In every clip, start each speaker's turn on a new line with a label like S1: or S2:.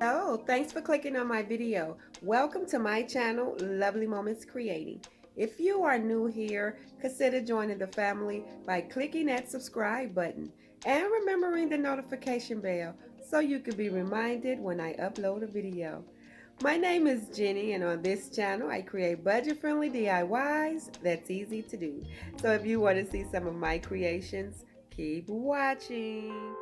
S1: Oh, thanks for clicking on my video. Welcome to my channel, Lovely Moments Creating. If you are new here, consider joining the family by clicking that subscribe button and remembering the notification bell so you can be reminded when I upload a video. My name is Jenny, and on this channel I create budget-friendly DIYs that's easy to do. So if you want to see some of my creations, keep watching.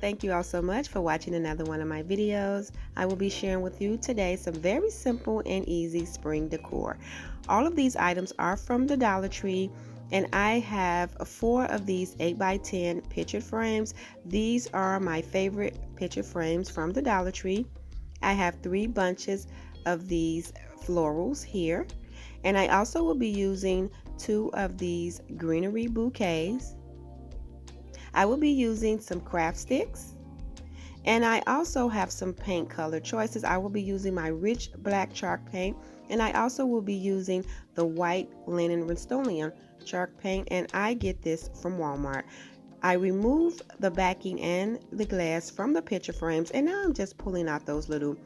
S1: Thank you all so much for watching another one of my videos. I will be sharing with you today some very simple and easy spring decor. All of these items are from the Dollar Tree, and I have 4 of these 8x10 picture frames. These are my favorite picture frames from the Dollar Tree. I have 3 bunches of these florals here, and I also will be using 2 of these greenery bouquets. I will be using some craft sticks, and I also have some paint color choices. I will be using my rich black chalk paint, and I also will be using the white linen Rust-Oleum chalk paint, and I get this from Walmart. I remove the backing and the glass from the picture frames, and now I'm just pulling out those little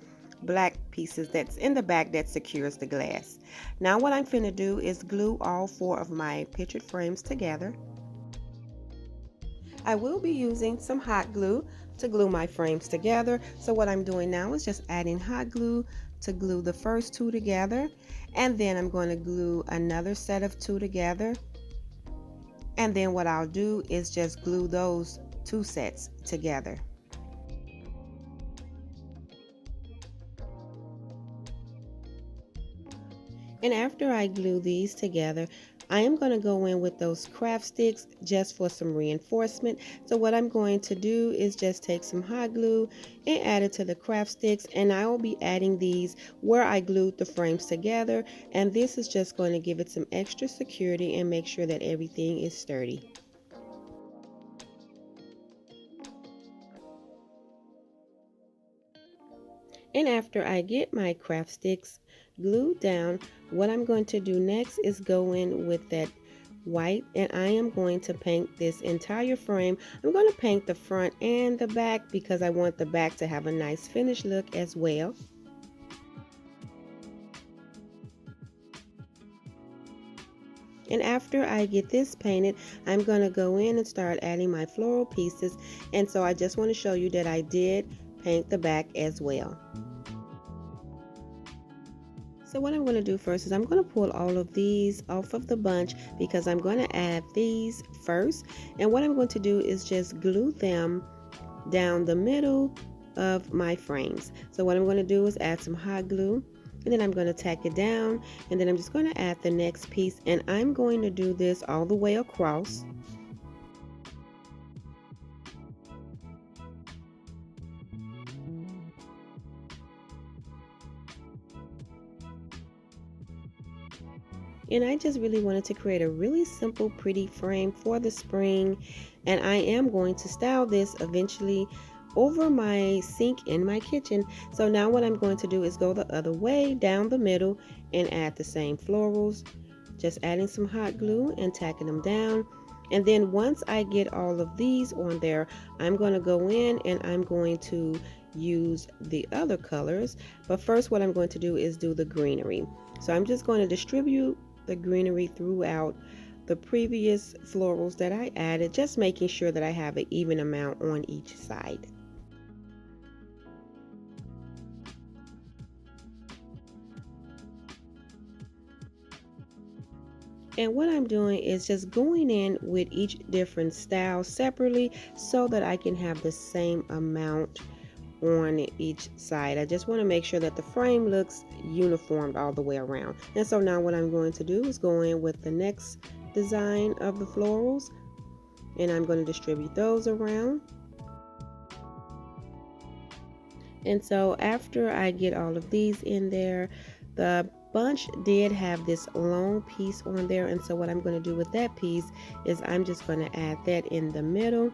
S1: black pieces that's in the back that secures the glass. Now what I'm finna do is glue all 4 of my pictured frames together. I will be using some hot glue to glue my frames together. So what I'm doing now is just adding hot glue to glue the first 2 together, and then I'm going to glue another set of 2 together, and then what I'll do is just glue those 2 sets together. And after I glue these together, I am going to go in with those craft sticks just for some reinforcement. So what I'm going to do is just take some hot glue and add it to the craft sticks, and I will be adding these where I glued the frames together, and this is just going to give it some extra security and make sure that everything is sturdy. And after I get my craft sticks glued down, what I'm going to do next is go in with that white, and I am going to paint this entire frame. I'm going to paint the front and the back because I want the back to have a nice finished look as well. And after I get this painted, I'm going to go in and start adding my floral pieces, and so I just want to show you that I did paint the back as well. So what I'm going to do first is I'm going to pull all of these off of the bunch because I'm going to add these first. And what I'm going to do is just glue them down the middle of my frames. So what I'm going to do is add some hot glue, and then I'm going to tack it down, and then I'm just going to add the next piece, and I'm going to do this all the way across. And I just really wanted to create a really simple, pretty frame for the spring. And I am going to style this eventually over my sink in my kitchen. So now what I'm going to do is go the other way down the middle and add the same florals, just adding some hot glue and tacking them down. And then once I get all of these on there, I'm going to go in and I'm going to use the other colors. But first what I'm going to do is do the greenery. So I'm just going to distribute the greenery throughout the previous florals that I added, just making sure that I have an even amount on each side. And what I'm doing is just going in with each different style separately so that I can have the same amount on each side. I just want to make sure that the frame looks uniformed all the way around. And so now what I'm going to do is go in with the next design of the florals, and I'm going to distribute those around. And so after I get all of these in there, the bunch did have this long piece on there, and so what I'm going to do with that piece is I'm just going to add that in the middle.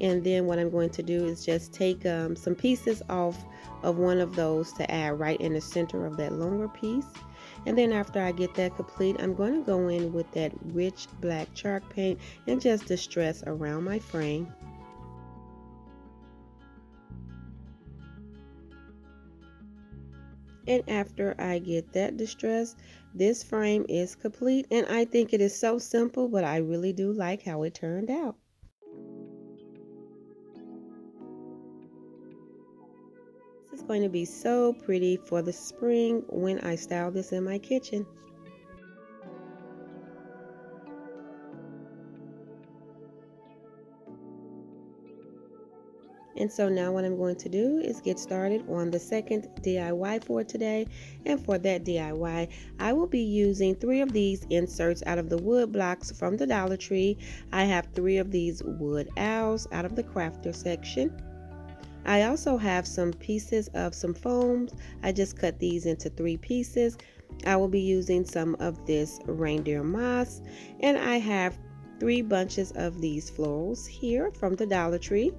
S1: And then what I'm going to do is just take some pieces off of one of those to add right in the center of that longer piece. And then after I get that complete, I'm going to go in with that rich black chalk paint and just distress around my frame. And after I get that distress, this frame is complete, and I think it is so simple, but I really do like how it turned out. This is going to be so pretty for the spring when I style this in my kitchen. And so now what I'm going to do is get started on the second DIY for today. And for that DIY, I will be using 3 of these inserts out of the wood blocks from the Dollar Tree. I have 3 of these wood owls out of the crafter section. I also have some pieces of some foams. I just cut these into 3 pieces. I will be using some of this reindeer moss, and I have 3 bunches of these florals here from the Dollar Tree.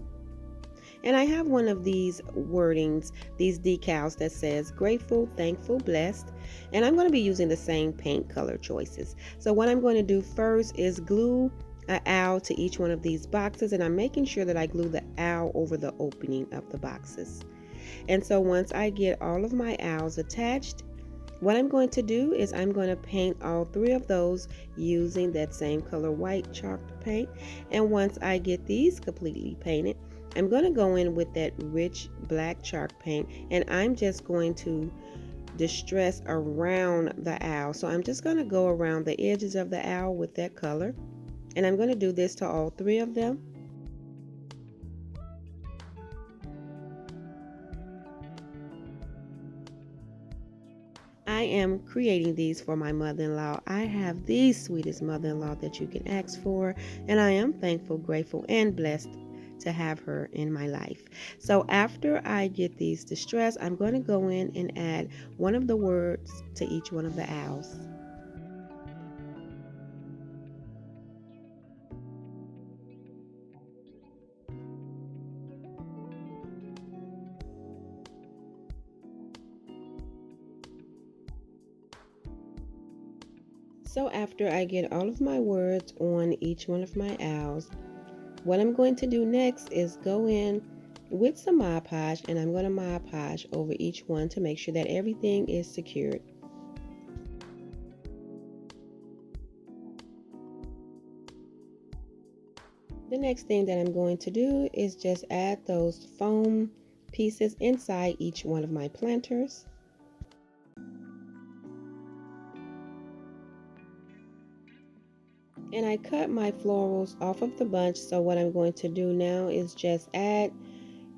S1: And I have one of these wordings, these decals that says grateful, thankful, blessed. And I'm going to be using the same paint color choices. So what I'm going to do first is glue an owl to each one of these boxes, and I'm making sure that I glue the owl over the opening of the boxes. And so once I get all of my owls attached, what I'm going to do is I'm going to paint all 3 of those using that same color white chalk paint. And once I get these completely painted, I'm going to go in with that rich black chalk paint, and I'm just going to distress around the owl. So I'm just going to go around the edges of the owl with that color, and I'm going to do this to all 3 of them. I am creating these for my mother-in-law. I have the sweetest mother-in-law that you can ask for, and I am thankful, grateful, and blessed to have her in my life. So after I get these distressed, I'm going to go in and add one of the words to each one of the owls. So after I get all of my words on each one of my owls, what I'm going to do next is go in with some Mod Podge, and I'm going to Mod Podge over each one to make sure that everything is secured. The next thing that I'm going to do is just add those foam pieces inside each one of my planters. And I cut my florals off of the bunch, so what I'm going to do now is just add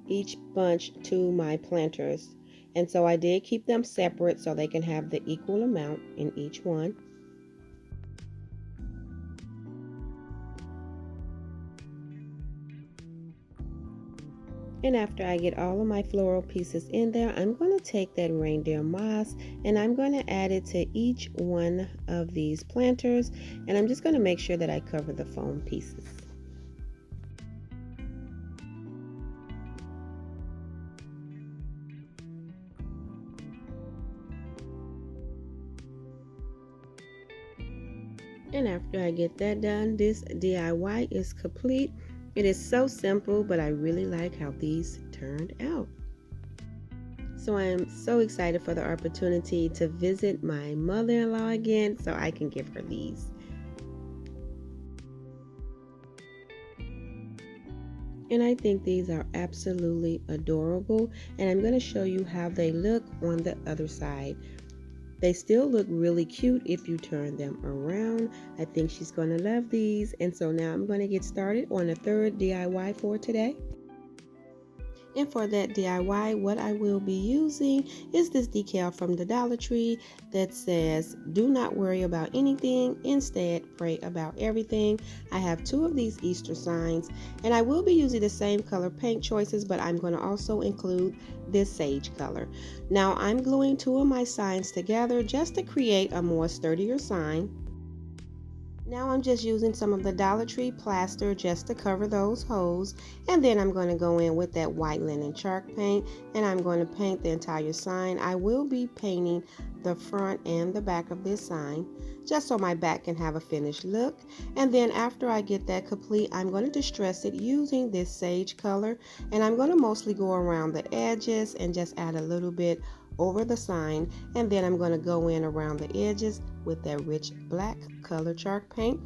S1: each bunch to my planters. And so I did keep them separate so they can have the equal amount in each one. And after I get all of my floral pieces in there, I'm going to take that reindeer moss and I'm going to add it to each one of these planters, and I'm just going to make sure that I cover the foam pieces. And after I get that done, this DIY is complete. It is so simple, but I really like how these turned out. So I am so excited for the opportunity to visit my mother-in-law again so I can give her these. And I think these are absolutely adorable, and I'm going to show you how they look on the other side. They still look really cute if you turn them around. I think she's going to love these. And so now I'm going to get started on the third DIY for today. And for that DIY, what I will be using is this decal from the Dollar Tree that says, "Do not worry about anything, instead pray about everything." I have 2 of these Easter signs, and I will be using the same color paint choices, but I'm going to also include this sage color. Now I'm gluing 2 of my signs together just to create a more sturdier sign. Now I'm just using some of the Dollar Tree plaster just to cover those holes, and then I'm going to go in with that white linen chalk paint and I'm going to paint the entire sign. I will be painting the front and the back of this sign just so my back can have a finished look. And then after I get that complete, I'm going to distress it using this sage color, and I'm going to mostly go around the edges and just add a little bit over the sign, and then I'm going to go in around the edges with that rich black color chalk paint.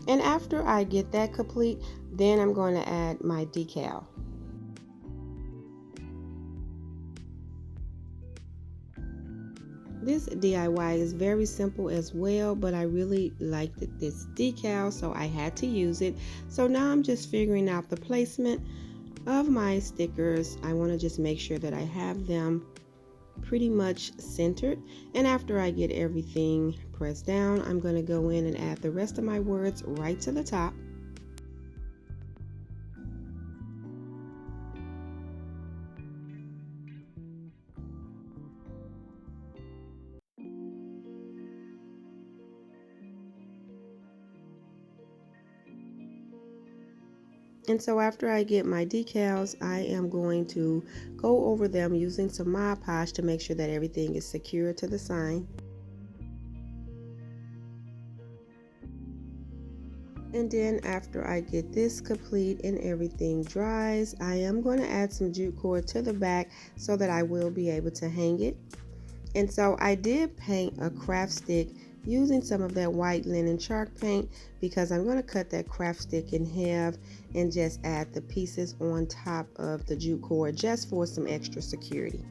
S1: And after I get that complete, then I'm going to add my decal. This DIY is very simple as well, but I really liked this decal, so I had to use it. So now I'm just figuring out the placement of my stickers. I want to just make sure that I have them pretty much centered, and after I get everything pressed down, I'm going to go in and add the rest of my words right to the top. And so after I get my decals, I am going to go over them using some Mod Podge to make sure that everything is secure to the sign. And then after I get this complete and everything dries, I am going to add some jute cord to the back so that I will be able to hang it. And so I did paint a craft stick using some of that white linen chalk paint because I'm going to cut that craft stick in half and just add the pieces on top of the jute cord just for some extra security.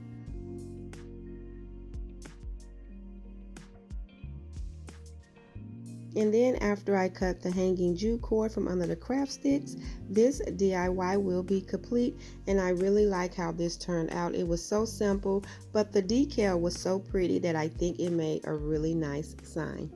S1: And then after I cut the hanging jute cord from under the craft sticks, this DIY will be complete, and I really like how this turned out. It was so simple, but the decal was so pretty that I think it made a really nice sign.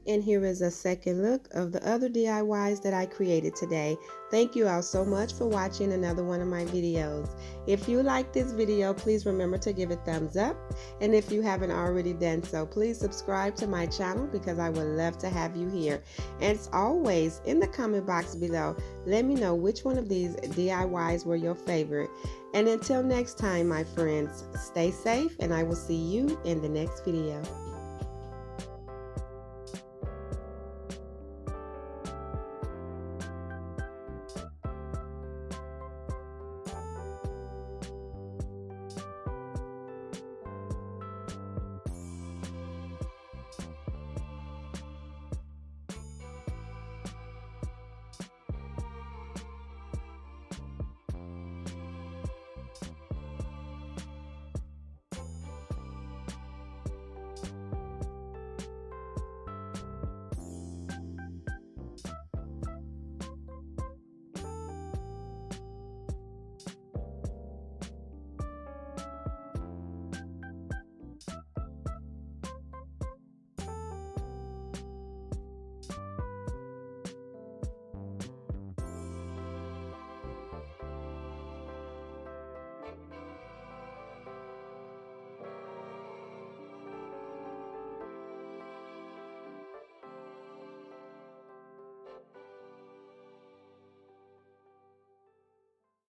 S1: And here is a second look of the other DIYs that I created today. Thank you all so much for watching another one of my videos. If you like this video, please remember to give it thumbs up. And if you haven't already done so, please subscribe to my channel because I would love to have you here. And as always, in the comment box below, let me know which one of these DIYs were your favorite. And until next time, my friends, stay safe and I will see you in the next video.